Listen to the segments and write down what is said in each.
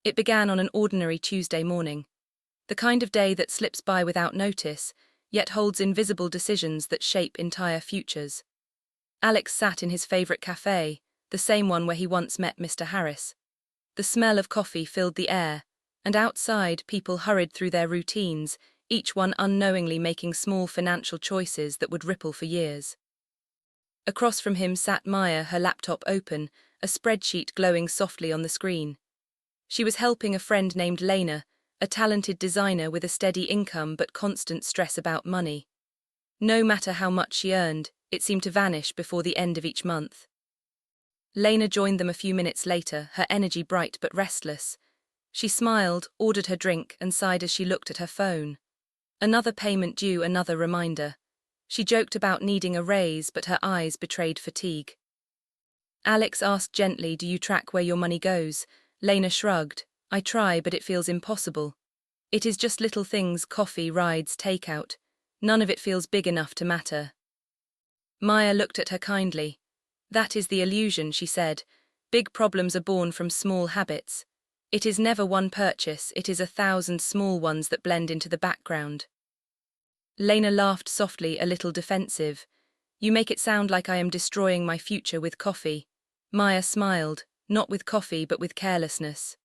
It began on an ordinary Tuesday morning. The kind of day that slips by without notice, yet holds invisible decisions that shape entire futures. Alex sat in his favorite cafe, the same one where he once met Mr. Harris. The smell of coffee filled the air, and outside people hurried through their routines, each one unknowingly making small financial choices that would ripple for years. Across from him sat Maya, her laptop open, a spreadsheet glowing softly on the screen. She was helping a friend named Lena, a talented designer with a steady income but constant stress about money. No matter how much she earned, it seemed to vanish before the end of each month. Lena joined them a few minutes later, her energy bright but restless. She smiled, ordered her drink, and sighed as she looked at her phone. Another payment due, another reminder. She joked about needing a raise, but her eyes betrayed fatigue. Alex asked gently, "Do you track where your money goes?" Lena shrugged. "I try, but it feels impossible. It is just little things, coffee, rides, takeout. None of it feels big enough to matter." Maya looked at her kindly. "That is the illusion," she said. "Big problems are born from small habits. It is never one purchase, it is 1,000 small ones that blend into the background." Lena laughed softly, a little defensive. "You make it sound like I am destroying my future with coffee." Maya smiled, not with coffee but with carelessness.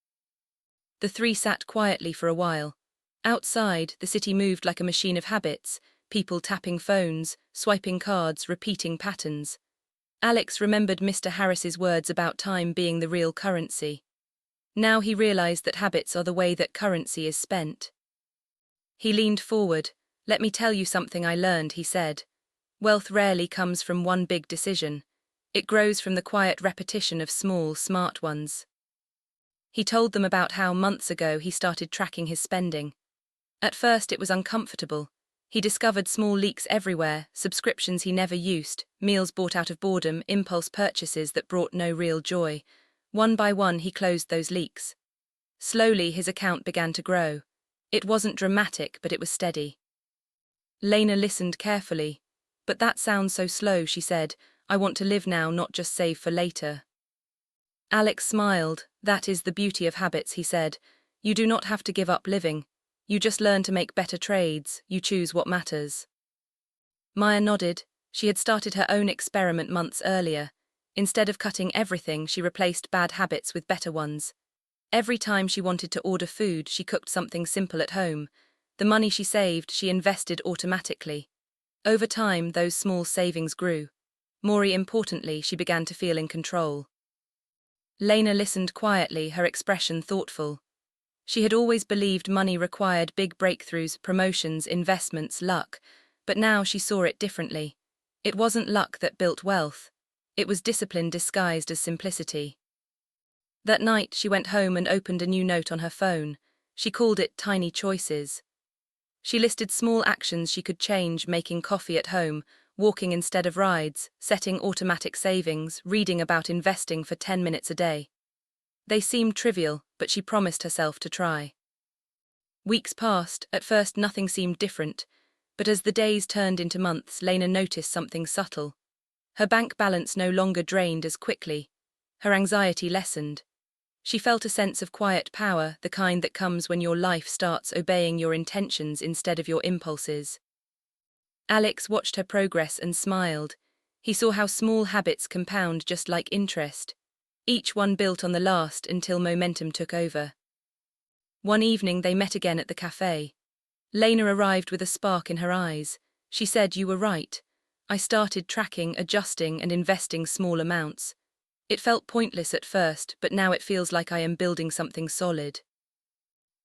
The three sat quietly for a while. Outside, the city moved like a machine of habits, people tapping phones, swiping cards, repeating patterns. Alex remembered Mr. Harris's words about time being the real currency. Now he realized that habits are the way that currency is spent. He leaned forward. "Let me tell you something I learned," he said. "Wealth rarely comes from one big decision. It grows from the quiet repetition of small, smart ones." He told them about how months ago he started tracking his spending. At first it was uncomfortable. He discovered small leaks everywhere, subscriptions he never used, meals bought out of boredom, impulse purchases that brought no real joy. One by one he closed those leaks. Slowly his account began to grow. It wasn't dramatic, but it was steady. Lena listened carefully. "But that sounds so slow," she said. "I want to live now, not just save for later." Alex smiled. "That is the beauty of habits," he said. "You do not have to give up living. You just learn to make better trades, you choose what matters." Maya nodded. She had started her own experiment months earlier. Instead of cutting everything, she replaced bad habits with better ones. Every time she wanted to order food, she cooked something simple at home. The money she saved, she invested automatically. Over time, those small savings grew. More importantly, she began to feel in control. Lena listened quietly, her expression thoughtful. She had always believed money required big breakthroughs, promotions, investments, luck, but now she saw it differently. It wasn't luck that built wealth. It was discipline disguised as simplicity. That night, she went home and opened a new note on her phone. She called it Tiny Choices. She listed small actions she could change: making coffee at home, walking instead of rides, setting automatic savings, reading about investing for 10 minutes a day. They seemed trivial, but she promised herself to try. Weeks passed. At first nothing seemed different, but as the days turned into months, Lena noticed something subtle. Her bank balance no longer drained as quickly. Her anxiety lessened. She felt a sense of quiet power, the kind that comes when your life starts obeying your intentions instead of your impulses. Alex watched her progress and smiled. He saw how small habits compound just like interest. Each one built on the last until momentum took over. One evening they met again at the cafe. Lena arrived with a spark in her eyes. She said, "You were right. I started tracking, adjusting, and investing small amounts. It felt pointless at first, but now it feels like I am building something solid."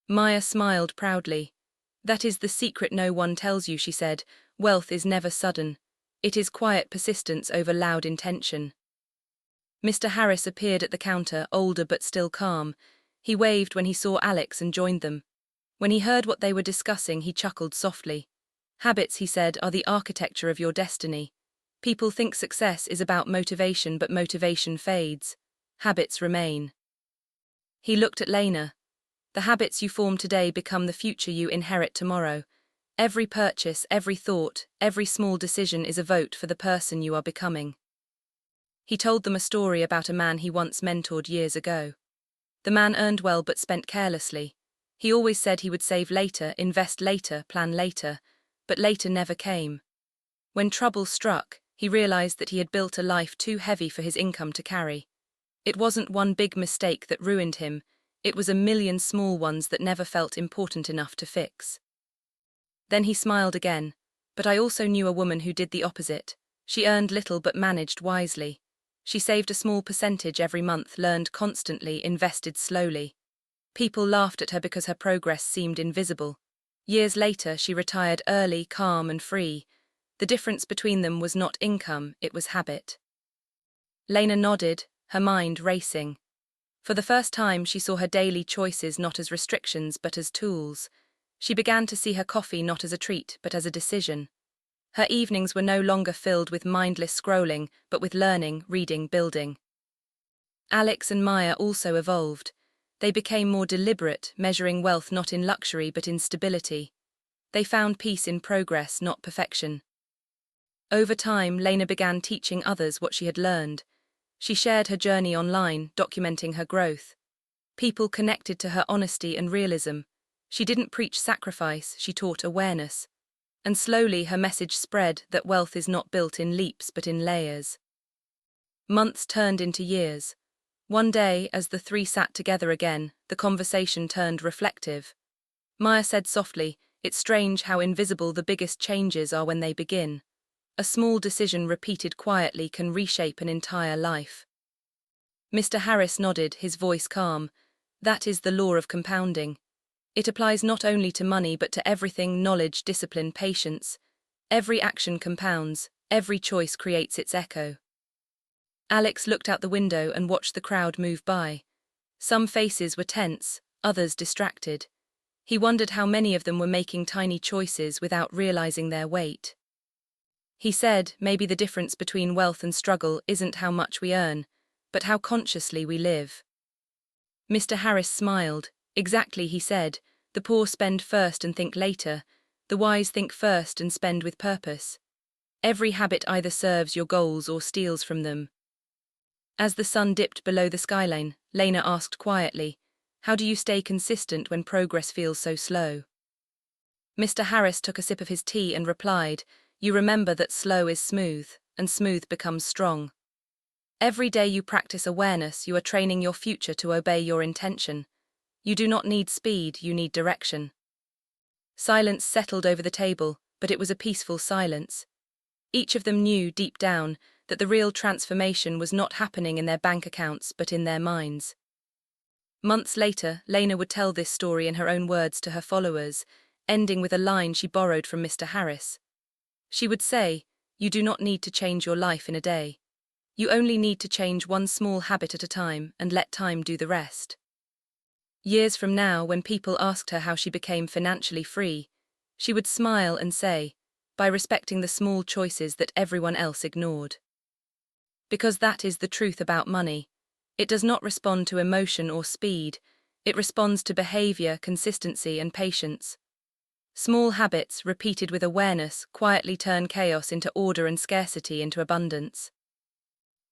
Maya smiled proudly. "That is the secret no one tells you," she said. "Wealth is never sudden. It is quiet persistence over loud intention." Mr. Harris appeared at the counter, older but still calm. He waved when he saw Alex and joined them. When he heard what they were discussing, he chuckled softly. "Habits," he said, "are the architecture of your destiny. People think success is about motivation, but motivation fades. Habits remain." He looked at Lena. "The habits you form today become the future you inherit tomorrow. Every purchase, every thought, every small decision is a vote for the person you are becoming." He told them a story about a man he once mentored years ago. The man earned well but spent carelessly. He always said he would save later, invest later, plan later, but later never came. When trouble struck, he realized that he had built a life too heavy for his income to carry. It wasn't one big mistake that ruined him, it was a million small ones that never felt important enough to fix. Then he smiled again. But I also knew a woman who did the opposite. She earned little but managed wisely. She saved a small percentage every month, learned constantly, invested slowly. People laughed at her because her progress seemed invisible. Years later, she retired early, calm and free. The difference between them was not income, it was habit. Lena nodded, her mind racing. For the first time, she saw her daily choices not as restrictions but as tools. She began to see her coffee not as a treat but as a decision. Her evenings were no longer filled with mindless scrolling but with learning, reading, building. Alex and Maya also evolved. They became more deliberate, measuring wealth not in luxury but in stability. They found peace in progress, not perfection. Over time, Lena began teaching others what she had learned. She shared her journey online, documenting her growth. People connected to her honesty and realism. She didn't preach sacrifice, she taught awareness. And slowly her message spread that wealth is not built in leaps but in layers. Months turned into years. One day, as the three sat together again, the conversation turned reflective. Maya said softly, "It's strange how invisible the biggest changes are when they begin. A small decision repeated quietly can reshape an entire life." Mr. Harris nodded, his voice calm. "That is the law of compounding. It applies not only to money but to everything: knowledge, discipline, patience. Every action compounds, every choice creates its echo." Alex looked out the window and watched the crowd move by. Some faces were tense, others distracted. He wondered how many of them were making tiny choices without realizing their weight. He said, "Maybe the difference between wealth and struggle isn't how much we earn, but how consciously we live." Mr. Harris smiled. "Exactly," he said. "The poor spend first and think later. The wise think first and spend with purpose. Every habit either serves your goals or steals from them." As the sun dipped below the skyline, Lena asked quietly, "How do you stay consistent when progress feels so slow?" Mr. Harris took a sip of his tea and replied, "You remember that slow is smooth, and smooth becomes strong. Every day you practice awareness, you are training your future to obey your intention. You do not need speed, you need direction." Silence settled over the table, but it was a peaceful silence. Each of them knew, deep down, that the real transformation was not happening in their bank accounts but in their minds. Months later, Lena would tell this story in her own words to her followers, ending with a line she borrowed from Mr. Harris. She would say, "You do not need to change your life in a day. You only need to change one small habit at a time and let time do the rest." Years from now, when people asked her how she became financially free, she would smile and say, "By respecting the small choices that everyone else ignored." Because that is the truth about money. It does not respond to emotion or speed, it responds to behavior, consistency, and patience. Small habits, repeated with awareness, quietly turn chaos into order and scarcity into abundance.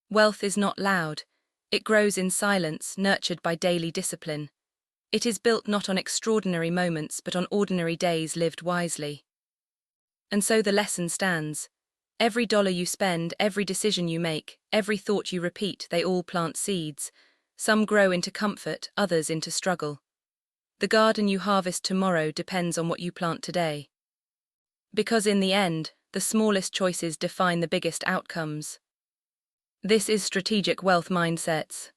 Wealth is not loud. It grows in silence, nurtured by daily discipline. It is built not on extraordinary moments but on ordinary days lived wisely. And so the lesson stands. Every dollar you spend, every decision you make, every thought you repeat, they all plant seeds. Some grow into comfort, others into struggle. The garden you harvest tomorrow depends on what you plant today. Because in the end, the smallest choices define the biggest outcomes. This is Strategic Wealth Mindsets.